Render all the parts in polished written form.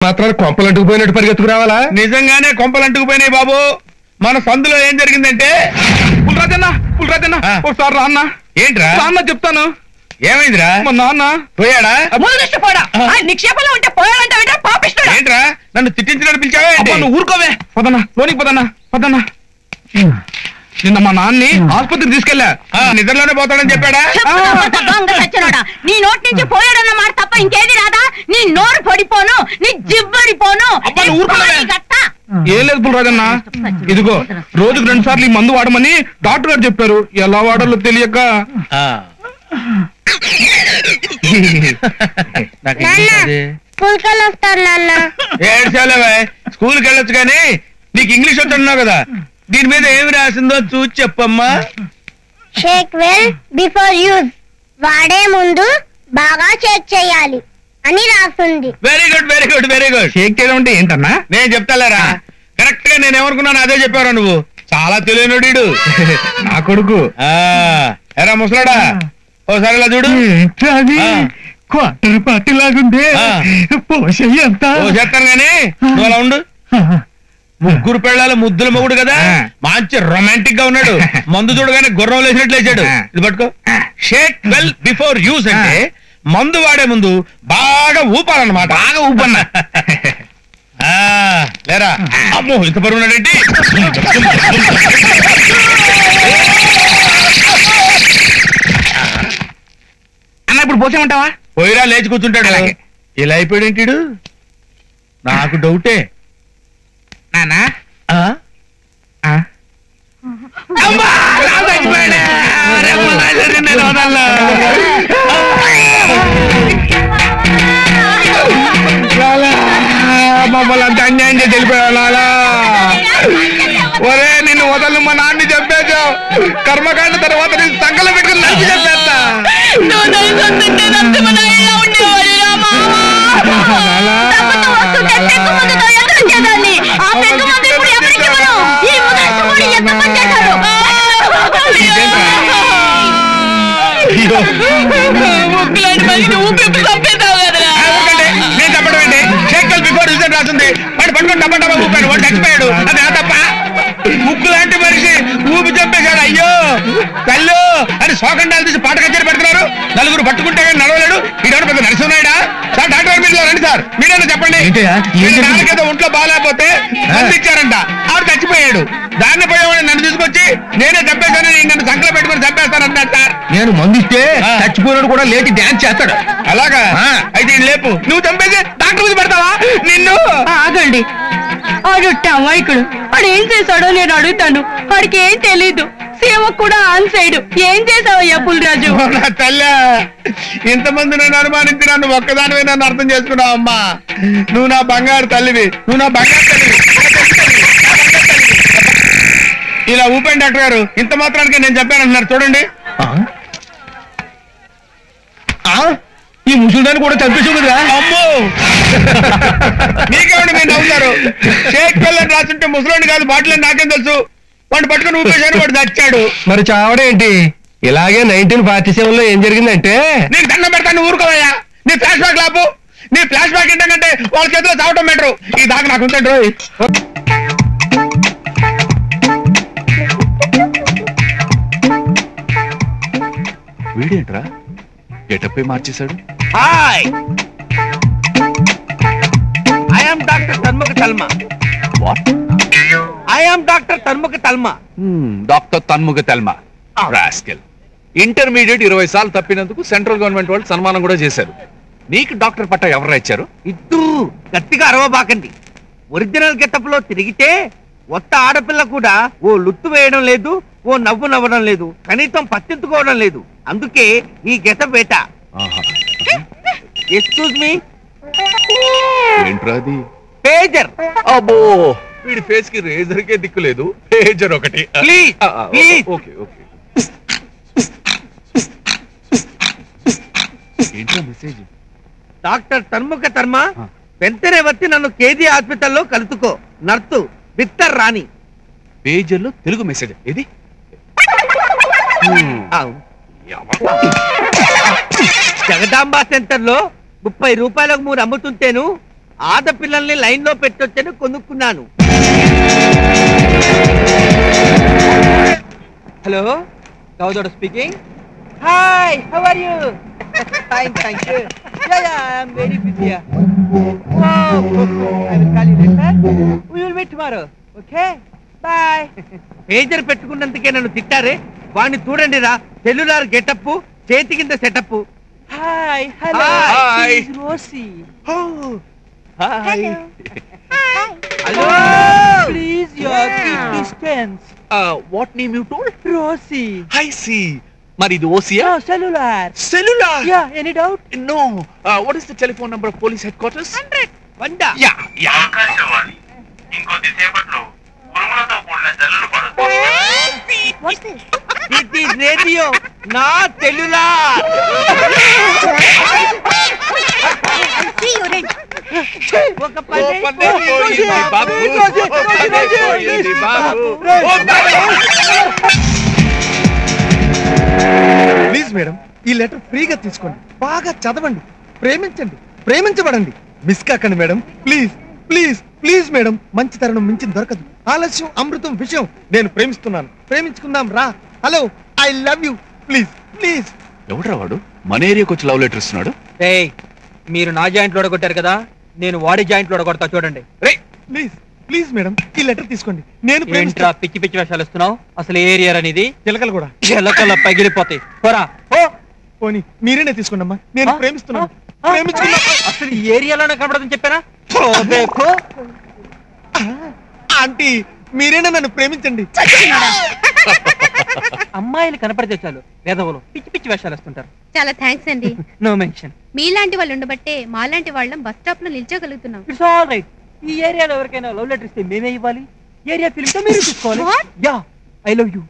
మాత్రం కొంపలంటుకుపోయినట్టు పరిగెత్తుకు రావాలా? నిజంగానే కొంపలంటుకుపోయినాయి బాబు. మన సందులో ఏం జరిగిందంటే పుల్రాజన్న ఒకసారి రా అన్న. ఏంట్రా అన్న చెప్తాను. ఏమైందిరా? మా నాన్న పోయాడా? నిక్షేపంలో ఉంటే పోయాడంటే పాపిస్తాడు. ఏంట్రా నన్ను తిట్టించినట్టు పిలిచావా? నువ్వు ఊరుకోవే. పదన్నా లోనికి పదన్నా. నిన్న మా నాన్ని ఆసుపత్రికి తీసుకెళ్ళా. నిద్రలోనే పోతాడని చెప్పాడా? నీ నోటి నుంచి పోయాడన్న మాట తప్ప ఇంకేది రాదా? నీ నోరు పడిపోను, నీ జిబ్బడిపోను. ఏం లేదు పుల్రాజన్న, ఇదిగో రోజుకు 2 సార్లు ఈ మందు వాడమని డాక్టర్ గారు చెప్పారు. ఎలా వాడాలో తెలియక ఏడ్చాలేవే. స్కూల్కి వెళ్ళొచ్చు కానీ నీకు ఇంగ్లీష్ వచ్చున్నావు కదా, దీని మీద ఏమి రాసిందో చూసి చెప్పమ్మా. షేక్ వెల్ బిఫోర్ యూజ్, వాడే ముందు బాగా చెక్ చేయాలి అని రాస్తుంది. Very good. షేక్ చేయడం అంటే ఏంటన్నా? నేను చెప్తాలేరా. కరెక్ట్ గా నేను ఏమనుకున్నాను అదే చెప్పారా నువ్వు. చాలా తెలియనుడు నా కొడుకు. ఎరా ముసలాడా, ఓసారి ఇలా చూడు. క్వార్టర్ పార్టీ లాగుంది. పోసేస్తాను గానీ నువ్వు అలా ఉండు. ముగ్గురు పెళ్ళాలి ముద్దుల మొగుడు కదా, మంచి రొమాంటిక్ గా ఉన్నాడు. మందు చూడగానే గుర్రం లేచినట్లు లేచాడు. ఇది పట్టుకో. షేక్ వెల్ బిఫోర్ యూజ్ అంటే మందు వాడే ముందు బాగా ఊపాలన్నమాట. బాగా ఊపన్నా లేరా? అమ్మో ఇంత పరుగున్నాడేంటి? అన్న ఇప్పుడు పోసేమంటావా? పోయిరా, లేచి కూర్చుంటాడు. ఇలా అయిపోయాడేంటి? నాకు డౌటే. నానా మమ్మల్ని అంత అన్యాయం చేసి వెళ్ళిపోయాలా? ఒరే నిన్ను వదలు, మా నాన్ని చెప్పేశావు. కర్మకాండ తర్వాత నేను సంకలం పెట్టుకుని నచ్చి చెప్పేస్తా. నేను చెప్పడం ఏంటి? షేక్ బిఫోర్ యూజ్ రాసింది. వాడు పట్టుకొని డబ్బా డబ్బా ఊపాడు. వాడు చచ్చిపోయాడు. అది ఆ తప్ప. ముక్కు లాంటి మనిషి ఊపి చంపేశాడు. అయ్యో కళ్ళు అని శోకండాలు తీసి పాట కచేరి పెడుతున్నారు. నలుగురు పట్టుకుంటే కానీ నడవలేడు. ఈడెవరు పెద్ద నడుస్తున్నాడా? సార్ డాక్టర్ మీరు రండి సార్, మీరేనా చెప్పండి. నాన్నకేదో ఒంట్లో బాగాలేకపోతే మందు ఇచ్చారంట, ఆవిడ చచ్చిపోయాడు. దాన్ని పోయేవాడు నన్ను తీసుకొచ్చి నేనే చంపేశానని నన్ను సంకలో పెట్టుకుని చంపేస్తానంటారు సార్. నేను మందిస్తే చచ్చిపోయినాడు కూడా లేచి డాన్స్ చేస్తాడు. అలాగా? అయితే లేపు. నువ్వు చంపేసి డాక్టర్ మీద పెడతావా? నిన్ను ఆగండి. ఆడు అమాయకుడు. వాడు ఏం చేశాడో నేను అడుగుతాను. వాడికి ఏం తెలీదు. సేవ కూడా ఆన్ సైడ్. ఏం చేసావయ్యా పుల్రాజు? తల్లా, ఇంతమంది నన్ను అనుమానించి నన్ను ఒక్కదానివే నన్ను అర్థం చేసుకున్నావు అమ్మా. నువ్వు నా బంగారు తల్లివి. నువ్వు నా బంగారు తల్లివి. ఇలా ఊపండి డాక్టర్ గారు. ఇంత మాత్రానికి నేను చెప్పానంటున్నారు చూడండి. ఈ ముసలిదాన్ని కూడా చంపేసావు కదా. అమ్మో మీకేమండి మీరు నవ్వుతారు? షేక్ పిల్లని రాస్తుంటే ముసలోని కాదు బాటిల్ అని నాకేం తెలుసు. వాడు పట్టుకుని ఊపేశాను, వాడు చచ్చాడు. మరి చావడేంటి? ఇలాగే 1947 లో ఏం జరిగిందంటే, నీకు దండం పెడతాను ఊరుకోవయ్యా. నీ ఫ్లాష్ బ్యాక్ లాపు. నీ ఫ్లాష్ బ్యాక్ ఏంటంటే వాళ్ళ చేతిలో చావటం బెటరు. ఈ దాకా నాకు ఉందండి. వీడేంట్రా గెటప్పే మార్చేశాడు? Hi, I am doctor Tanmukha Talma. What? I am doctor Tanmukha Talma. Doctor Tanmukha Talma rascal. Intermediate 20 సార్లు తప్పినందుకు సెంట్రల్ గవర్నమెంట్ వాళ్ళు సన్మానం కూడా చేశారు. నీకు డాక్టర్ పట్టా ఎవరు ఇచ్చారు? ఇద్దు గట్టిగా అరవబాకండి. ఒరిజినల్ గెటప్ లో తిరిగితే ఒక్క ఆడపిల్ల కూడా ఓ లుత్తు వేయడం లేదు, ఓ నవ్వు నవ్వడం లేదు, కనీసం పత్తించుకోవడం లేదు. అందుకే ఈ గెటప్ వేట. Excuse me. ఏంట్రా అది? పేజర్. అబ్బో, వీడి ఫేస్ కి రేజర్ కే దిక్కు లేదు. పేజర్ ఒకటి. Please please. Okay okay. ఏంట్రా మెసేజ్? డాక్టర్ తన్ముఖ తర్మ వెంటనే వచ్చి నన్ను కేజీ హాస్పిటల్లో కలుసుకో. నర్సు బిత్తర్ రాణి. పేజర్లో తెలుగు మెసేజ్ ఏది? జగదాంబ సెంటర్ లో 30 రూపాయలకు 3 అమ్ముతుంటేను ఆడపిల్లల్ని లైన్ లో పెట్టొచ్చని కొనుక్కున్నాను. Hello, Gaudoda speaking. Hi, how are you? Fine, thank you. Yeah, I am very busy. I will call you later. We will meet tomorrow. Okay, bye. Pager పెట్టుకున్నందుకే నన్ను తిట్టారే. వాణ్ణి చూడండి రా, సెల్యులార్ గెటప్, చేతి కింద setup. Hi, hello, Hi. Rosie. Hi. Hello, please your keep distance. What name you told? Rosie. I see. మరి ఇది ఓసియా? Cellular. Cellular? Yeah, any doubt? No. What is the telephone number of police headquarters? 100. Yeah, yeah. Akashvani ఇంకొద్దిసేపట్లో ఉరుములతో కూడిన జల్లులు పడుతుంది. It is radio, not cellular. ఒక పని బాబు. ప్లీజ్ మేడం, ఈ లెటర్ ఫ్రీగా తీసుకోండి, బాగా చదవండి, ప్రేమించండి, ప్రేమించబడండి, మిస్ కాకండి madam. Please please please madam, మంచి తరుణం మించింది దొరకదు. ఆలస్యం అమృతం విషయం. నేను ప్రేమిస్తున్నాను, ప్రేమించుకుందాం రా. Hello, I love you. Please please. ఎవడ్రా వాడు మన ఏరియాకి వచ్చి లవ్ లెటర్ ఇస్తున్నాడు? ఏయ్, మీరు నా జాయింట్ లో కొట్టారు కదా, నేను వాడి జాయింట్ లో కొడతా చూడండి. ప్లీజ్ ప్లీజ్ మేడం, ఈ లెటర్ తీసుకోండి. నేను ఏంట్రా పిచ్చి పిచ్చి వేషాలు ఇస్తున్నావు? అసలు ఏ ఏరియా అనేది? చిలకలు కూడా చిలకల పగిలిపోతాయి. పోరా, పో. పోనీ మీరేనే తీసుకోండి అమ్మా, నేను ప్రేమిస్తున్నాను, ప్రేమించుకున్నా. అసలు ఈ ఏరియాలోనే కనబడదని చెప్పానా? ఆంటీ, మీరేనా నన్ను ప్రేమించండి. అమ్మాయిలు కనపడితే చాలు వేదవులు పిచ్చి పిచ్చి వేషాలు వేస్తుంటారు. చాలా థ్యాంక్స్ అండి. No mention. మీలాంటి వాళ్ళు ఉండబట్టే మాలాంటి వాళ్ళం బస్ స్టాప్ లో నిల్చోగలుగుతున్నాం. It's all right. ఈ ఏరియాలో ఎవరికైనా లవ్ లెటర్ ఇస్తే మేమే ఇవ్వాలి. ఏరియా ఫిల్మ్ తో మీరు తీసుకోవాలి. Yeah, I love you,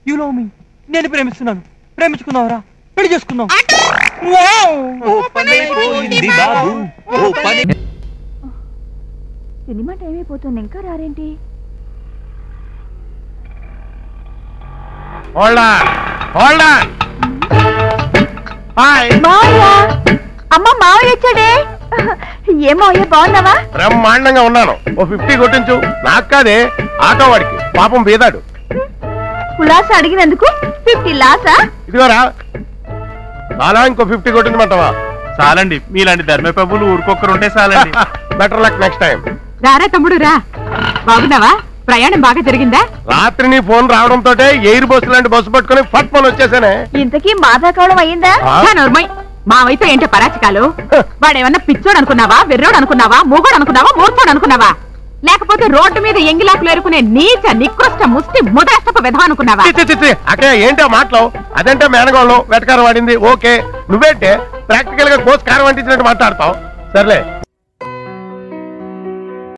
you love మీ. నేను ప్రేమిస్తున్నాను, ప్రేమించుకుందాంరా, పెళ్లి చేసుకుందాం. సినిమా టైం అయిపోతుంది, ఇంకా రారేంటి? అమ్మ, మావయ్య వచ్చాడే. ఏమో అయ్యా, బాగున్నావా? బ్రహ్మాండంగా ఉన్నాను. ఓ 50 కొట్టించు. నాకు కాదే, ఆటో వాడికి, పాపం బీదాడు. కులాస అడిగినందుకు 50 లాసా? ఇదిగోరా, చాలా ఇంకో 50 కొట్టించమంటావా? చాలండి, మీలాంటి ధర్మప్రభులు ఊరికొక్కరుంటే చాలండి. Better luck next time. రారా తమ్ముడు, రా. బాగున్నావా? ప్రయాణం బాగా జరిగిందా? రాత్రి నీ ఫోన్ రావడంతో ఎయిర్ బస్సు లాంటి బస్సు పట్టుకుని ఫట్ ఫోన్ వచ్చేసానే. ఇంతకీ మాదాకావడం అయ్యిందా? మావైతే ఏంటో పరాచికాలు. వాడేమన్నా పిచ్చోడు అనుకున్నావా, వెర్రోడు అనుకున్నావా, మూగోడు అనుకున్నావా, మూర్ఖోడు అనుకున్నావా, లేకపోతే రోడ్డు మీద ఎంగిలాకులు ఏరుకునే నీచ నికృష్ట ముష్టి ముదరష్టపు విధం అనుకున్నావా? అక్కడ ఏంటో మాటలు, అదంటే మేనగోళం వెటకారం వాడింది. ఓకే, నువ్వేంటే ప్రాక్టికల్ గా కోసి కారం అంటించినట్టు మాట్లాడతావు. సర్లే,